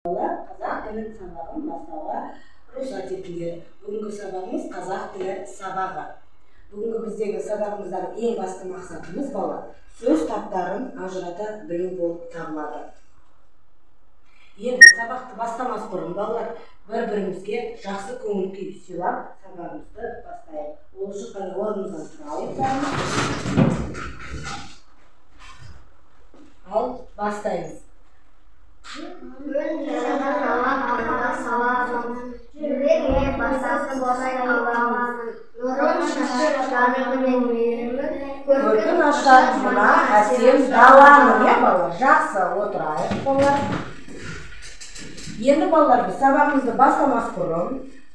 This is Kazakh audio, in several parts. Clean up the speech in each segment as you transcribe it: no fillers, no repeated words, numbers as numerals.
Қазақ тілі сабағын бастауға рұқсат етіңдер. Бүгінгі сабағымыз қазақ тілі сабағы. Бүгінгі біздегі сабағымыздағы ең басты мақсатымыз бала сөз таптарын ажырата білу болып табылады. Енді сабақты бастамас бұрын балалар бір-бірімізге жақсы көңіл күй сыйлап сабағымызды бастайық. Ол үшін қане орнымыздан тұрайық. Ал бастаймыз. Көркін аштар мына әсем даланы, балалар, жақсы отырайық балалар. Енді балалар, біз сабағымызды бастамас бұрын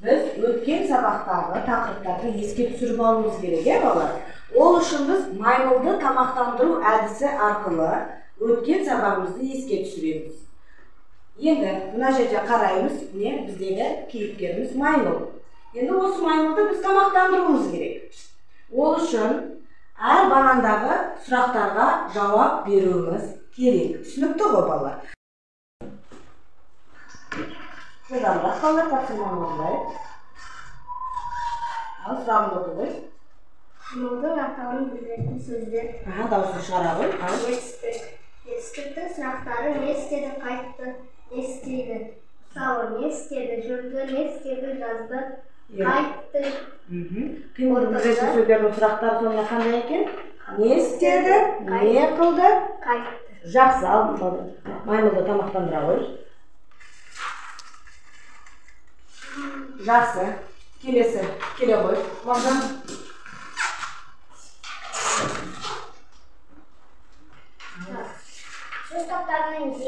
біз өткен сабақтағы тақырыптарды еске түсіріп алуымыз керек, балалар. Ол үшін біз маймылды тамақтандыру әдісі арқылы өткен сабағымызды еске түсіреміз. Енді мына жерде қараймыз, біздегі кейіпкеріміз маймыл. Енді осы маймылды біз тамақтандыруымыз керек. Ол үшін әр банандағы сұрақтарға жауап беруіміз керек. Түсінікті ғой, балалар? Жылдамырақ балалар, тапсырманы орындайық. Ал сұрағымды оқы ғой. Маймылдың атауын білдіретін сөздер. Дауысын шығара ғой. Жетістіктің сұрақтары не істеді, қайтты, не істейді? Мысалы, не істеді, жүрді, не істеді, жазды, қайтты. Қимылдың білдіретін сөздердің сұрақтары сонда қандай екен? Не істеді, не қылды, қайтты. Жақсы, ал маймылды тамақтандыра ғой. Жақсы, келесі, келе ғой. Мағжан. Сөз таптары дегеніміз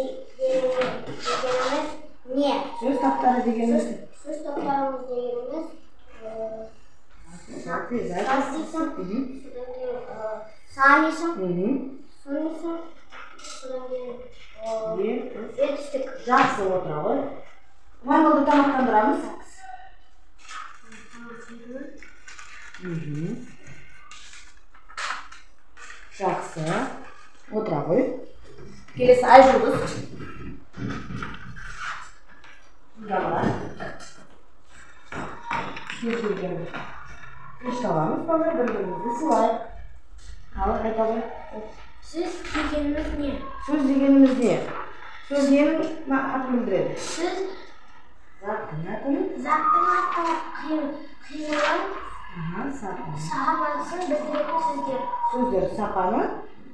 не? Сөз таптары дегеніміз? Сөз таптарымыз дегеніміз сасисың, санисың, сонисың, жетістік. Жақсы отыра ғой. Маймылды тамақтандырамыз. Жақсы отыра ғой. Келесі Айжұлдыз. Үш аламыз, бір-бірімізді сыйлайық. Ал, айта ғой. Сөз дегеніміз не? Сөз дегеніміз не? Сөз ненің атын білдіреді? Сөз Заттың атын? заттың атын, қимылын, сапасын білдіретін сөздер. Сөздер сапаны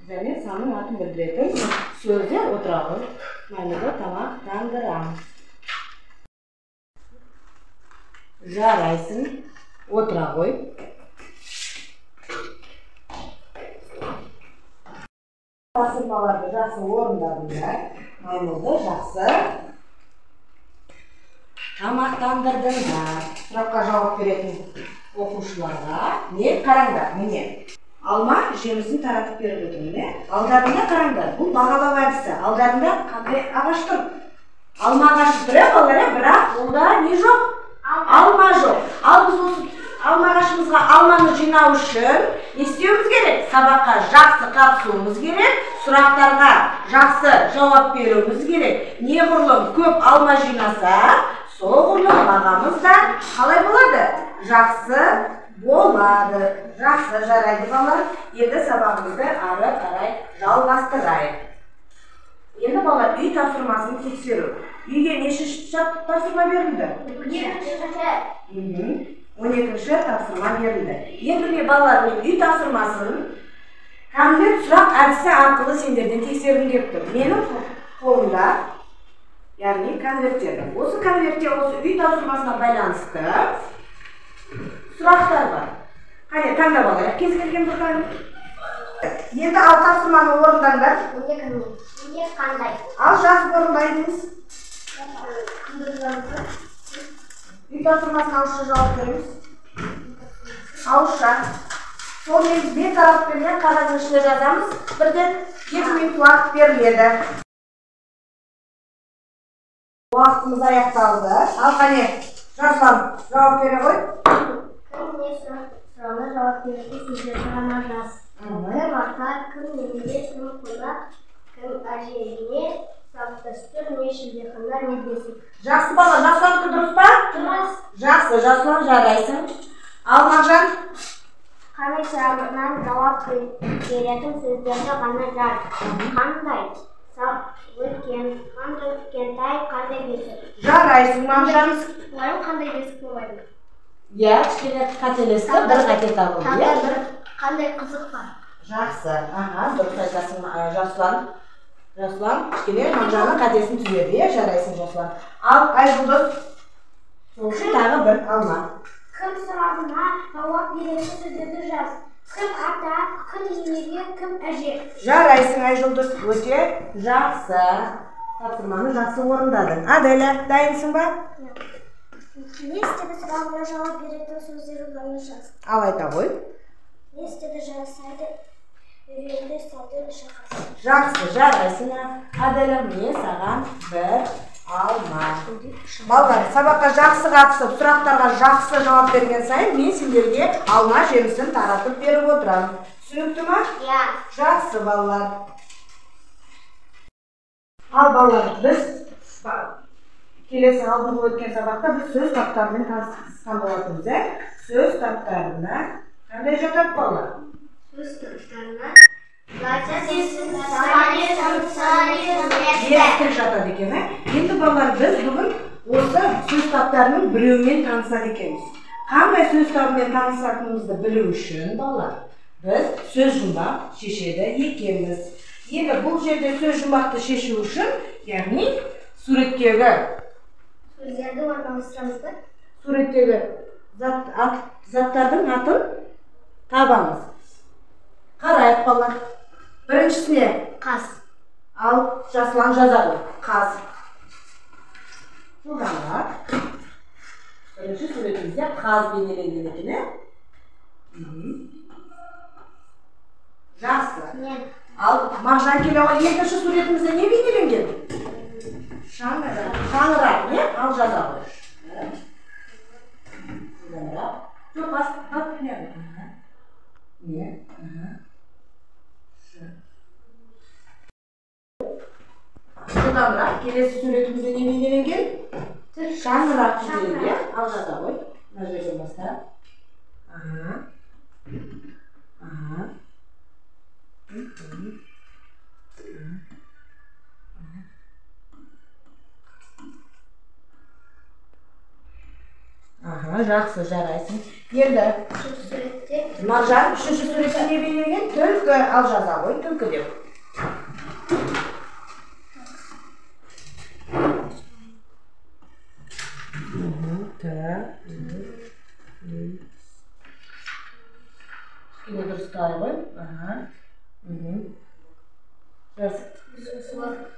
және санның атын білдіретін сөздер отыра ғой. Маймылды тамақтандырам. Жарайсың, отыра ғой. Тапсырмаларды жақсы орындадыңдар. Маймылды жақсы тамақтандырдыңдар. Сұраққа жауап беретін оқушыларға не қараңдар, міне. Алма жемісін таратып беріп өтіміне. Алдарында қараңдар, бұл бағалау әдісі. Алдарында қандай ағаш тұр? Алма ағашы тұр, балалар, бірақ олда не жоқ? Алма жоқ. Ал біз осы алма ағашымызға алманы жинау үшін не істеуіміз керек? Сабаққа жақсы қатысуымыз керек, сұрақтарға жақсы жауап беруіміз керек. Неғұрлым көп алма жинаса, соғұрлым бағамыз да қалай болады? Жақсы болады. Жақсы, жарайды балалар. Енді сабағымызды ары қарай жалғастырайық. Енді балалар үй тапсырмасын тексеру. Үйге нешінші тапсырма берілді? 12-ші тапсырма берілді. Енді балалар үй тапсырмасын конверт сұрақ әдісі арқылы сендерден тексергім келіп тұр. Менің қолымда, яғни конверттерді. Осы конвертте осы үй тапсырмасына байланысты сұрақтар бар. Қане, таңдап алайық, кез келген бір таңдап. Енді ал тапсырманы орындаңдар. Неге қандай? Ал жазып орындаймыз. Үй тапсырмасына ауызша жауап береміз. Ауызша. Сол бет тарап берген қағаздың ішіне жазамыз. Бірден 2 минут уақыт беріледі. Уақытымыз аяқталды. Ал қане, Жаслан, жауап бере ғой. Кім не сұрағына жауап беретін сөздерді ғана жаз. Кім ата, кім немере, кім қонақ, кім әжеге, салт дәстүр не шілдехана не бесік. Жақсы бала, Жасұланікі дұрыс па? Дұрыс. Жақсы, Жасұлан жарайсың. Ал Мағжан? Қандай сұрағынан жауап беретін сөздерді ғана жар. Қандай өткен, қандай өткентай, қандай бесік. Жарайсың, Мағжан. Оларың қандай бесік болайды? Иә, кішкене қателесті, бір қате табылды. Қандай қызық бар? Жақсы, дұрыс айтасың Жасұлан. Жасұлан, кішкене Мағжанның қатесін түзеді, жарайсың Жасұлан. Ал Айжұлдыз, сол үшін тағы бір алма. Кім сұрағына жауап беретін сөздерді жаз. Кім ата, кім енеге, кім әже. Жарайсың Айжұлдыз, өте жақсы. Тапсырманы жақсы орындадың. Аделя, дайынсың ба? Не істеді сұрағына жауап беретін сөздерді ғана жаз. Ал айта ғой. Не істеді жасайды, үйренді сауды шақырды. Жақсы, жарайсың. Аделя, міне саған бір алма. Балалар, сабаққа жақсы қатысып, сұрақтарға жақсы жауап берген сайын, мен сендерге алма жемісін таратып беріп отырамын. Түсінікті ма? Иә. Жақсы, балалар. Ал балалар, біз келесі алдыңғы өткен сабақта біз сөз таптарымен танысқан болатынбыз. Сөз таптарына қандай жатады балалар? Сөз таптарына естік жатады екен. Енді балалар, біз бүгін осы сөз таптарының біреуімен танысады екенбіз. Қандай сөз табымен танысатынымызды білу үшін балалар, біз сөз жұмбақ шешеді екенбіз. Енді бұл жерде сөз жұмбақты шешу үшін, яғни суреттегі сөздерді орналастырамыз ба? Суреттегі заттардың атын табамыз. Қарайық балалар. Біріншісіне Қаз. ал Жасұлан жазады. Қаз. Жылдамырақ. Бірінші суретімізде қаз бейнеленген екен. Жақсы. Ал Мағжан келе ғой, екінші суретімізде не бейнеленген? Шаңырақ, не? Ал жаза ғой. Жылдамырақ. Жоқ, бас не? Жылдамырақ, келесі суретімізде не бейнеленген? Шаңырақ бейнеленген. Ал жаза ғой. Мына жерден бастап. Жақсы, жарайсың. Енді Мағжан үшінші суретте не бейнеленген? Түлкі. Ал жаза ғой, түлкі деп. Кішкене дұрыстай ғой.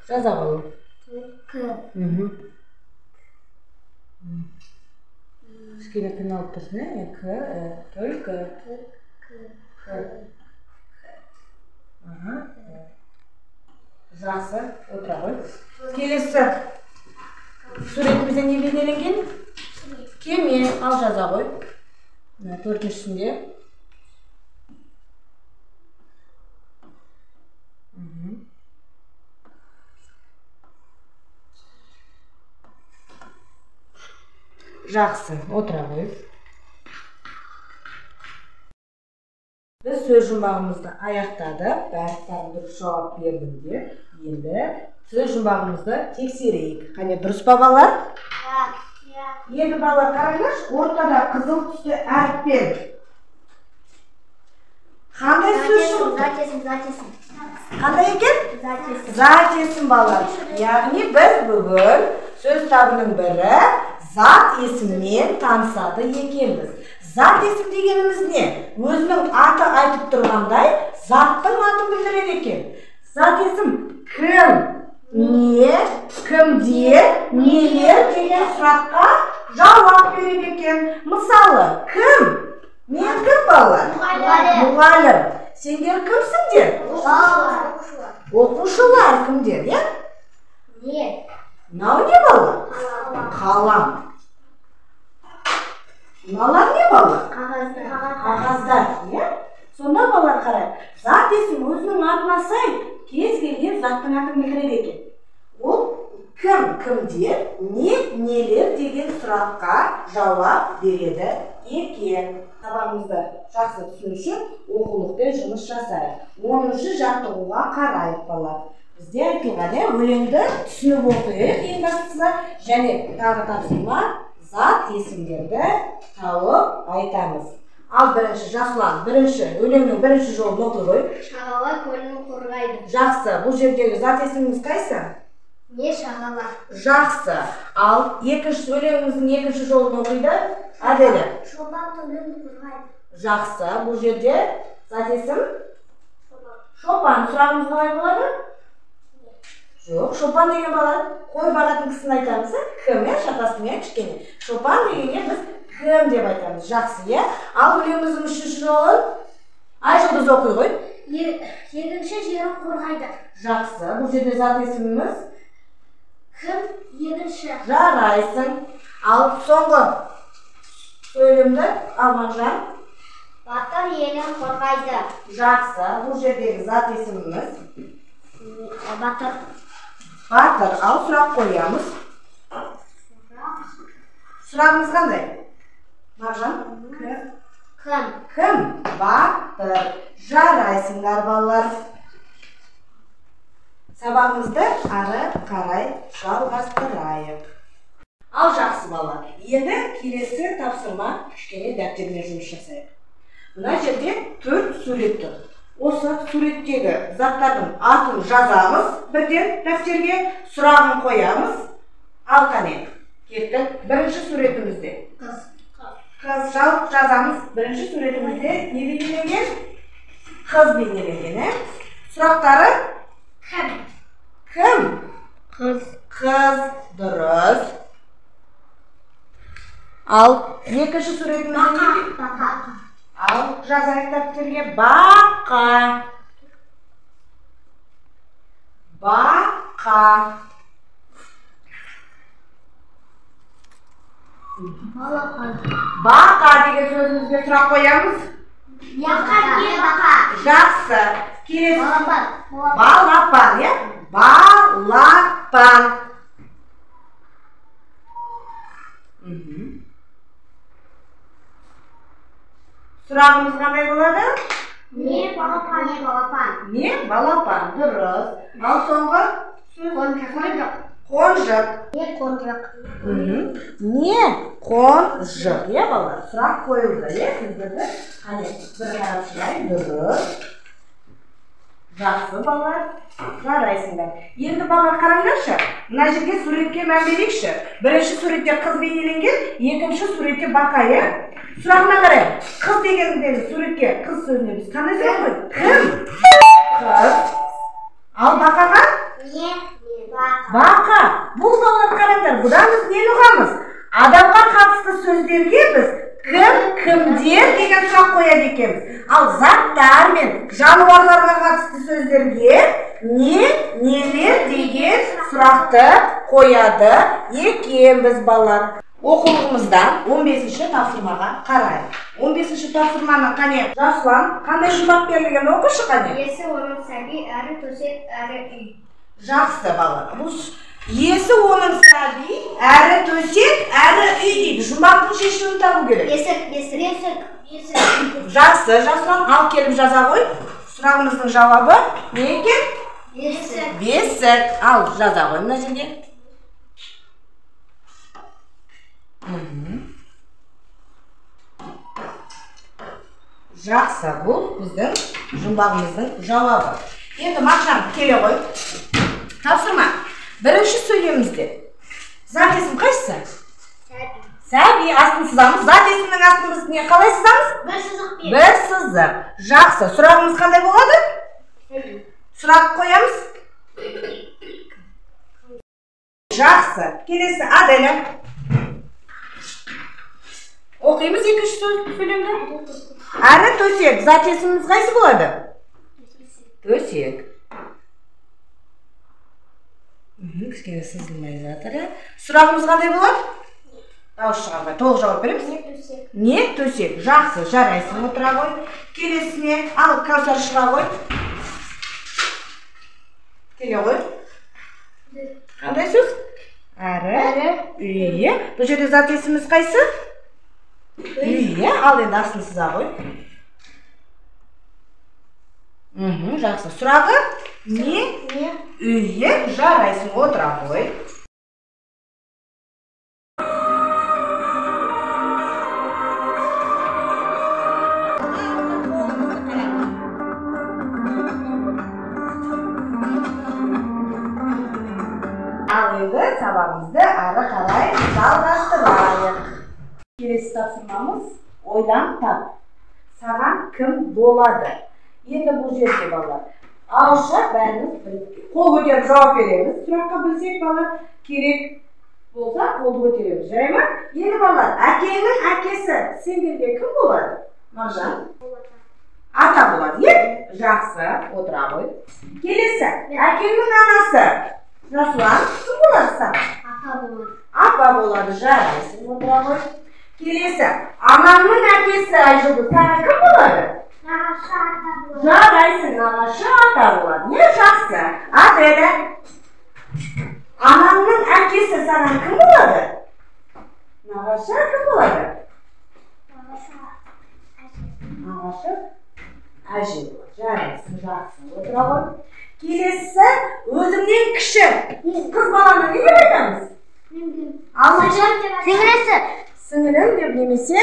Жаза ғой. Кішкене қиналып тұрсың, түлкі. Жақсы, отыра ғой. Келесі суретімізде не бейнеленген? Кеме. Ал жаза ғой. Төртіншісінде. Жақсы, отыра ғой. Біз сөз жұмбағымызды аяқтадық. Бәрістарын дұрыс жауап бердіңдер. Енді сөз жұмбағымызды тексерейік. Қане, дұрыс па балалар? Енді балалар, қараңыз, ортада қызыл түсті әріппен қандай сөз Затесін. Қандай екен? Затесін балалар. Яғни біз бүгін сөз табының бірі зат есіммен танысады екенбіз. Зат есім дегеніміз не? Өзінің аты айтып тұрғандай, заттың атын білдіреді екен. Зат есім кім, не, кімде, нелер деген сұраққа жауап береді екен. Мысалы, кім? Мен кім балалар? Мұғалім. Сендер кімсіңдер? Оқушылар кімдер, е? Не? Мынау не балалар? Қалам. Мыналар не балалар? Қағаздар, е? Сонда балалар қарай, зат есім өзінің атына сай кез келген заттың атын білдіреді екен. Бұл кімдер, нелер деген сұраққа жауап береді екен. Сабағымызды жақсы түсіну үшін оқулықпен жұмыс жасайық. 10-шы жаттығуға қарайық бала. Бізде айтылған өлеңді түсініп оқиық ең бастысы, және тағы тапсырма зат есімдерді тауып айтамыз. Ал бірінші Жасұлан, өлеңнің бірінші жолын оқи ғой. Шағала көлін қорғайды. Жақсы, бұл жердегі зат есіміміз қайсы? Не шағала? Жақсы. Ал өлеңіміздің екінші жолын оқиды? Аделя. Шопан көлін қорғайды. Жақсы, бұл жерде зат есім? Шопан. Сұрағымыз қалай болады? Жоқ, Шопан деген бала қой бағатын кісіні айтамыз, кім, шатастың кішкене. Шопан дегенге біз кім деп айтамыз. Жақсы, Ал өлеңіміздің үшінші жолын? Айжұлдыз оқи ғой. Егінші жерін қорғайды. Жақсы, бұл жерде зат есіміміз? Кім? Егінші. Жарайсың. Ал соңғы сөйлемді Алмағжан? Батыр елін қорғайды. Жақсы, бұл жердегі зат есіміміз? Батыр. Батыр. Ал сұрақ қоямыз. Сұрағымыз қандай? Мағжан? Кім? Кім? Батыр. Жарайсыңдар балалар. Сабағымызды ары қарай жалғастырайық. Ал жақсы бала, енді келесі тапсырма кішкене дәптермен жұмыс жасайық. Мына жерде 4 сурет тұр. Осы суреттегі заттардың атын жазамыз, бірден дәптерге сұрағын қоямыз. Ал қане, кеттік. Бірінші суретімізде қыз жазамыз. Бірінші суретімізде не бейнеленген? Қыз бейнеленген. Сұрақтары? Кім? Қыз. Дұрыс. Ал екінші суретімізде? Бақа. Ал жазайық дәптерге. Бақа. Балапан. Бақа деген сөзімізге сұрақ қоямыз. Бақа. Жақсы. Келесі. Балапан. Балапан, Балапан. Сұрағымыз қандай болады? Не балапан. Не балапан. Дұрыс. Ал соңғы? Қонжық. Қонжық. Не қонжық. Не қонжық. Бала, сұрақ қойылды. Сіздерді қане бір қарап шығайын. Дұрыс. Жақсы балалар. Жарайсыңдар. Енді балалар қараңдаршы. Мына жерге суретке мән берейікші. Бірінші суретте қыз бейнеленген, екінші суретте бақа. Сұрағына қарай. Қыз дегенде суретке қыз сөзіне біз қандай сұрақ қойдық? Кім? Қыз. Ал бақаға? Не Бақа. Бұл балалар қараңдар. Бұдан біз нені ұғамыз? Адамға қатысты сөздерге біз кімдер деген сұрақ қояды екенбіз. Ал заттар мен жануарларға қатысты сөздерге нелер деген сұрақты қояды екенбіз балалар. Оқулығымыздан 15-ші тапсырмаға қарайық. 15-ші тапсырманы қане Жасұлан қандай жұмбақ берілген оқышы қане? Есі оның сәби, әрі төсек, әрі үй. Жақсы балалар. Есі оның сәби, әрі төсек, әрі үй дейді. Жұмбақтың шешімін табу керек. Есік. Жақсы, Жасұлан, ал келіп жаза ғой. Сұрағымыздың жауабы не екен? Бесік. Бесік. Ал жаза ғой мына жерге. Жақсы, бұл біздің жұмбағымыздың жауабы. Енді Мағжан келе ғой. Тапсырма. Бірінші сөйлемімізде зат есім қайсысы? Сәби. Астын сызамыз. Зат есімнің астын біз не қалай сызамыз? Бір сызық. Жақсы. Сұрағымыз қандай болады? Сұрақ қоямыз. Жақсы. Келесі Аделя. Оқимыз екінші сөйлемді. Әрі төсек. Зат есіміміз қайсы болады? Төсек. Кішкене сызылмай жатыр. Сұрағымыз қандай болады? Дауыс шығармай. Толық жауап береміз. Не төсек. Жақсы. Жарайсың отыра ғой. Келесіне ал Кәусар шыға ғой. Келе ғой. Қандай сөз? Әрі, үй. Бұл жерде зат есіміз қайсы? Үй. Ал енді астын сыза қой. Жақсы. Сұрағы? Не? Үй. Жарайсың, отыра қой. Ал енді сабағымызды ары қарай жалғастырайық. Келесі тапсырмамыз ойлан тап. Саған кім болады? Енді бұл жерде балалар. Ауызша бәріміз біліп, қол көтеріп жауап береміз. Сұраққа білсек балалар, керек болса қолды көтереміз. Жарай ма? Енді балалар, әкеңнің әкесі сендерге кім болады? Мағжан? Ата болады, е? Жақсы, отыра қой. Келесі, әкеңнің анасы Жасұлан, кім болады саған? Апа болады. Апа болады, жарайсың, отыра қой. Келесі, анаңның әкесі Айжұлдыз саған кім болады? Нағашы ата болады. Жарайсың, нағашы ата болады. Не жақсы. Аделя, анаңның әкесі саған кім болады? Нағашы кім болады? Нағашы әже болады. Жарайсың, жақсы, отыра қой. Келесі, өзімнен кіші. Қыз баланы не деп айтамыз? Сіңілесі. Сіңілім деп немесе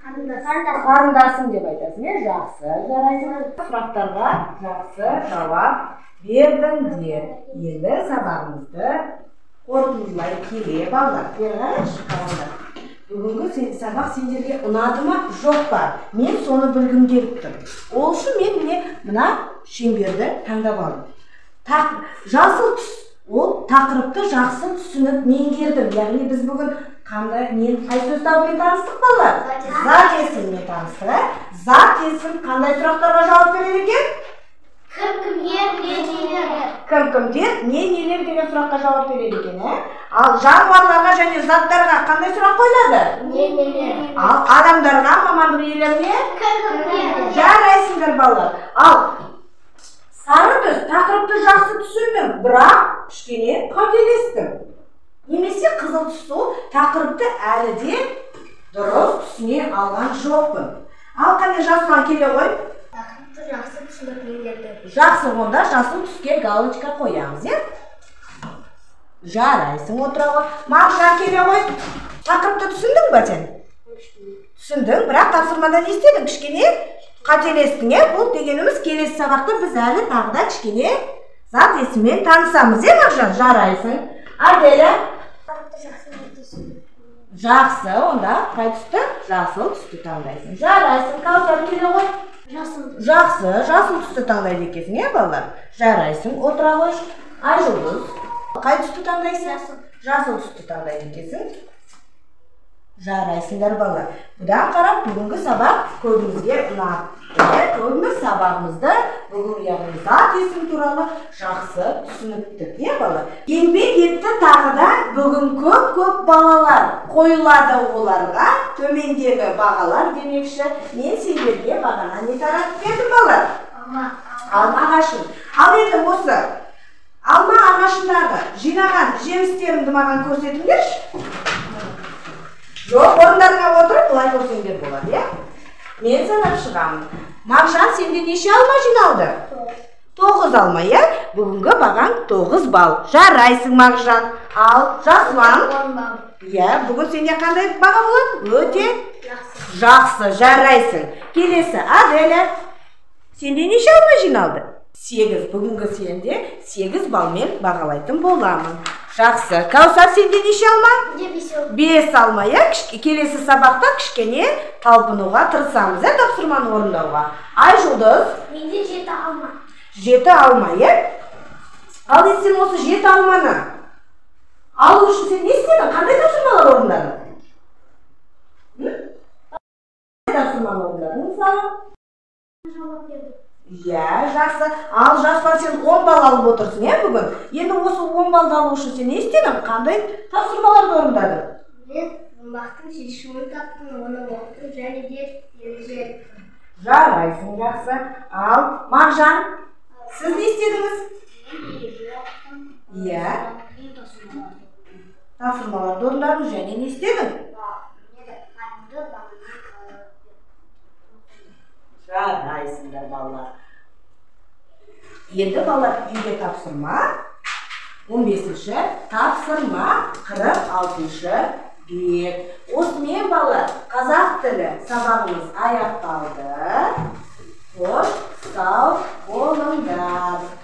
қарындасым деп айтасың. Жақсы, жарайсың. Сұрақтарға жақсы жауап бердіңдер. Енді сабағымызды қорытындылай келе балалар. Қараңызшы, қараңдар. Бүгінгі сабақ сендерге ұнады ма? Жоқ па? Мен соны білгім келіп тұр. Ол үшін мен мына шеңберді таңдап алдым. Жасыл түс. Ол тақырыпты жақсы түсініп меңгердім. Яғни біз бүгін қай сөз табымен таныстық балалар? Зат есіммен таныстық. Зат есім қандай сұрақтарға жауап береді екен? Кім-кімдер, не-нелер деген сұраққа жауап береді екен. Ал жануарларға және заттарға қандай сұрақ қойылады? Не-нелер. Ал адамдарға, мамандық иелеріне? Жарайсыңдар балалар. Ал сары түс, тақырыпты жақсы түсіндім, бірақ кішкене қателестім. Немесе қызыл түсу, тақырыпты әлі де дұрыс түсіне алған жоқпын. Ал қане Жасұлан келе ғой? Тақырыпты жақсы түсініп меңгердім. Жақсы, онда жасыл түске галочка қоямыз, Жарайсың, отыра ғой. Мағжан келе ғой. Тақырыпты түсіндің ба сен? Түсіндің, бірақ тапсырмада не істедің? Кішкене қателестің, Бұл дегеніміз келесі сабақта біз әлі тағы да кішкене зат есіммен танысамыз, Мағжан? Жарайсың. Аделя? Жақсы, онда қай түсті? Жасыл түсті таңдайсың. Жарайсың, Каусар келе ғой. Жақсы, жасыл түсті таңдайды екенсің, балалар? Жарайсың, отыра ғой. Айжұлдыз, қай түсті таңдайсың? Жасыл түсті таңдайды екенсің. Жарайсыңдар, балалар. Бұдан қарап, бүгінгі сабақ көбімізге ұнады. Көбіміз сабағымызды бүгін яғни зат есім туралы жақсы түсініктік, балалар? Еңбек етті тағы да бүгін көп балалар қойылады оларға төмендегі бағалар демекші. Мен сендерге бағана не таратып бердім, балалар? Алма ағашын. Ал енді осы алма ағашындағы жинаған жемістерімді маған көрсетіңдерші. Жоқ, орындарыңа отырып, бұлай көрсеңдер болады, Мен санап шығамын. Мағжан, сенде неше алма жиналды? 9 алма, Бүгінгі бағаң 9 бал. Жарайсың, Мағжан. Ал Жасұлан? 10 бал. Бүгін сенде қандай баға болады? Өте жақсы, жарайсың. Келесі, Аделя. Сенде неше алма жиналды? 8. Бүгінгі сенде 8 балмен бағалайтын боламын. Жақсы. Каусар, сенде неше алма? 5 алма, Келесі сабақта кішкене талпынуға тырысамыз, тапсырманы орындауға. Айжұлдыз? Менде 7 алма. 7 алма, Ал сен осы 7 алманы алу үшін сен не істедің? Қандай тапсырмалар орындадың? Тапсырманы орындадың, мысалы? Жауап бердім. Жақсы. Ал Жасұлан, сен 10 бал алып отырсың, бүгін? Енді осы 10 балды алу үшін сен не істедің? Қандай тапсырмаларды орындадың? Мен жұмбақтың шешімін таптым, оны оқыдым және де ереже еттім. Жарайсың, жақсы. Ал Мағжан, сіз не істедіңіз? Iya. Tapsırmalarda orundadın және не істедің? Жарайсыңдар балалар. Енді балалар үйде тапсырма 15-ші тапсырма 46-шы бет. Осымен балалар қазақ тілі сабағымыз аяқталды. Қош сау болыңдар.